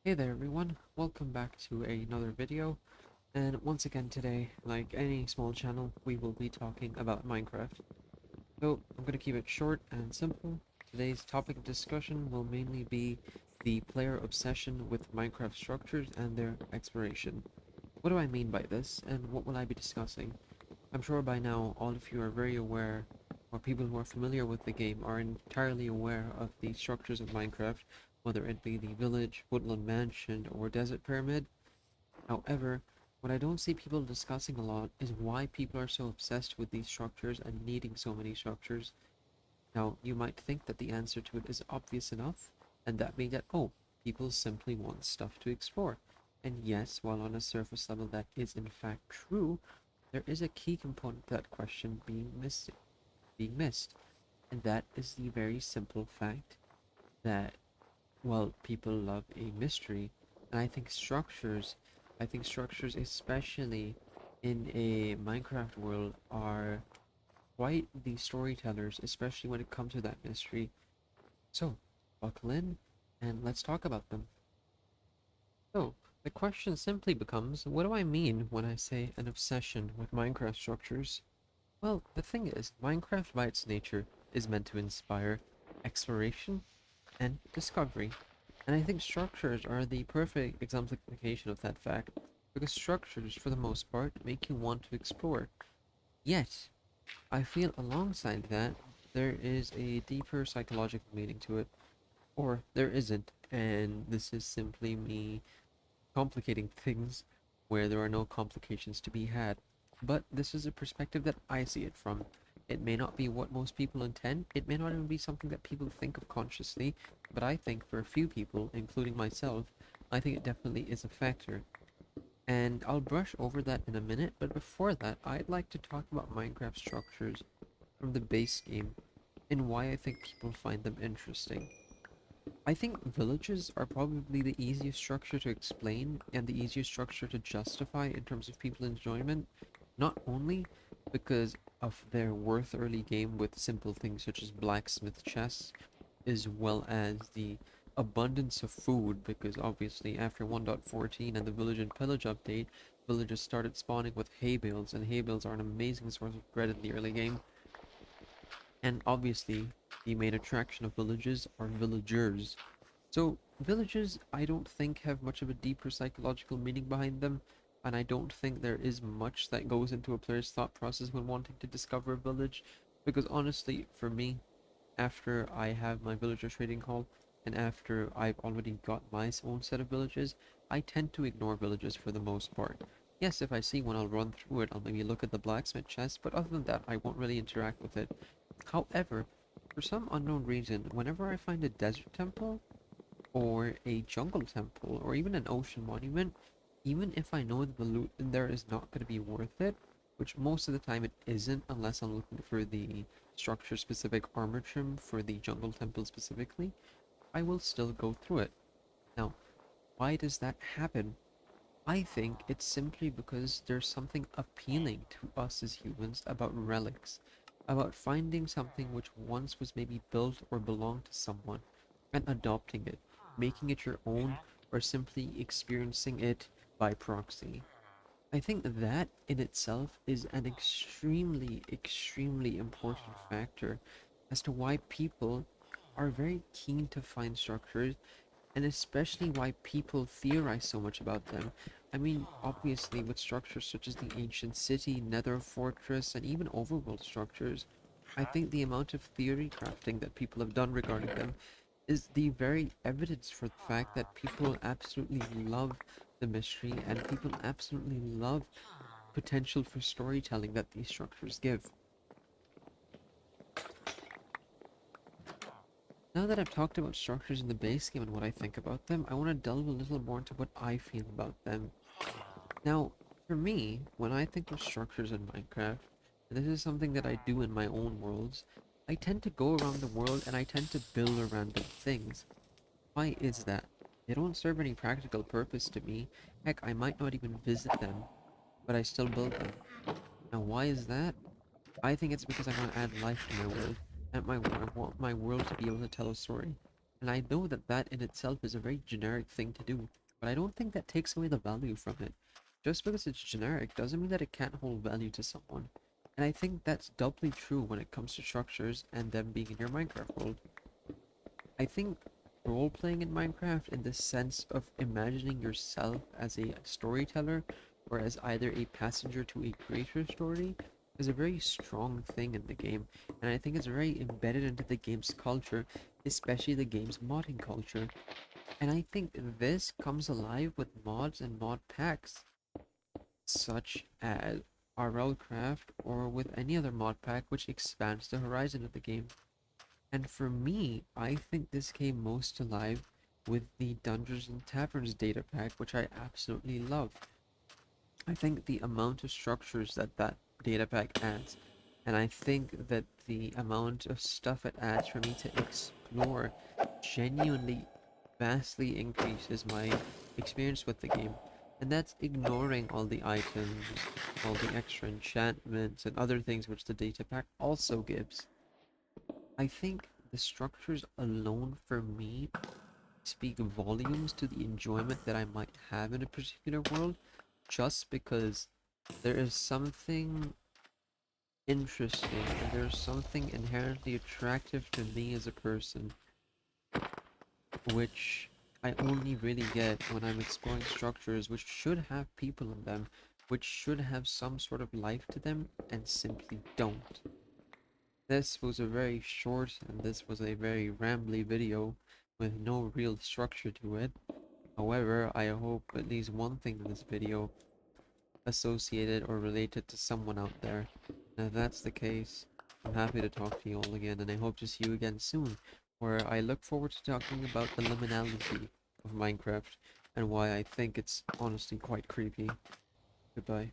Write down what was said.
Hey there everyone, welcome back to another video, and once again today, like any small channel, we will be talking about Minecraft. So, I'm going to keep it short and simple. Today's topic of discussion will mainly be the player obsession with Minecraft structures and their exploration. What do I mean by this, and what will I be discussing? I'm sure by now all of you are very aware, or people who are familiar with the game are entirely aware of the structures of Minecraft, whether it be the village, woodland mansion, or desert pyramid. However, what I don't see people discussing a lot is why people are so obsessed with these structures and needing so many structures. Now, you might think that the answer to it is obvious enough, and that being that, oh, people simply want stuff to explore. And yes, while on a surface level that is in fact true, there is a key component to that question being missed, and that is the very simple fact that, well, people love a mystery, and I think structures, especially in a Minecraft world, are quite the storytellers, especially when it comes to that mystery. So, buckle in, and let's talk about them. So, the question simply becomes, what do I mean when I say an obsession with Minecraft structures? Well, the thing is, Minecraft by its nature is meant to inspire exploration and discovery. And I think structures are the perfect exemplification of that fact, because structures, for the most part, make you want to explore. Yet, I feel alongside that, there is a deeper psychological meaning to it, or there isn't, and this is simply me complicating things where there are no complications to be had. But this is a perspective that I see it from. It may not be what most people intend, it may not even be something that people think of consciously, but I think for a few people, including myself, I think it definitely is a factor. And I'll brush over that in a minute, but before that, I'd like to talk about Minecraft structures from the base game and why I think people find them interesting. I think villages are probably the easiest structure to explain and the easiest structure to justify in terms of people enjoyment, not only because of their worth early game with simple things such as blacksmith chests, as well as the abundance of food, because obviously after 1.14 and the village and pillage update, villages started spawning with hay bales, and hay bales are an amazing source of bread in the early game. And obviously, the main attraction of villages are villagers. So, villages, I don't think have much of a deeper psychological meaning behind them, and I don't think there is much that goes into a player's thought process when wanting to discover a village, because honestly, for me, after I have my villager trading hall, and after I've already got my own set of villages, I tend to ignore villages for the most part. Yes, if I see one, I'll run through it, I'll maybe look at the blacksmith chest, but other than that, I won't really interact with it. However, for some unknown reason, whenever I find a desert temple, or a jungle temple, or even an ocean monument, even if I know that the loot in there is not going to be worth it, which most of the time it isn't unless I'm looking for the structure specific armor trim for the jungle temple specifically, I will still go through it. Now, why does that happen? I think it's simply because there's something appealing to us as humans about relics, about finding something which once was maybe built or belonged to someone, and adopting it, making it your own, or simply experiencing it by proxy. I think that in itself is an extremely, extremely important factor as to why people are very keen to find structures, and especially why people theorize so much about them. I mean, obviously, with structures such as the ancient city, nether fortress, and even overworld structures, I think the amount of theory crafting that people have done regarding them is the very evidence for the fact that people absolutely love the mystery and people absolutely love potential for storytelling that these structures give. Now that I've talked about structures in the base game and what I think about them, I want to delve a little more into what I feel about them. Now, for me, when I think of structures in Minecraft, and this is something that I do in my own worlds, I tend to go around the world and I tend to build random things. Why is that? They don't serve any practical purpose to me. Heck, I might not even visit them, but I still build them. Now, why is that? I think it's because I want to add life to my world. I want my world to be able to tell a story. And I know that that in itself is a very generic thing to do, but I don't think that takes away the value from it. Just because it's generic doesn't mean that it can't hold value to someone. And I think that's doubly true when it comes to structures and them being in your Minecraft world. I think role playing in Minecraft, in the sense of imagining yourself as a storyteller or as either a passenger to a greater story, is a very strong thing in the game, and I think it's very embedded into the game's culture, especially the game's modding culture. And I think this comes alive with mods and mod packs, such as RLCraft or with any other mod pack which expands the horizon of the game. And for me, I think this came most alive with the Dungeons and Taverns data pack, which I absolutely love. I think the amount of structures that that data pack adds, and I think that the amount of stuff it adds for me to explore genuinely vastly increases my experience with the game. And that's ignoring all the items, all the extra enchantments, and other things which the data pack also gives. I think the structures alone for me speak volumes to the enjoyment that I might have in a particular world, just because there is something interesting and there's something inherently attractive to me as a person, which I only really get when I'm exploring structures which should have people in them, which should have some sort of life to them, and simply don't. This was a very short and this was a very rambly video with no real structure to it. However, I hope at least one thing in this video associated or related to someone out there. And if that's the case, I'm happy to talk to you all again, and I hope to see you again soon, where I look forward to talking about the liminality of Minecraft and why I think it's honestly quite creepy. Goodbye.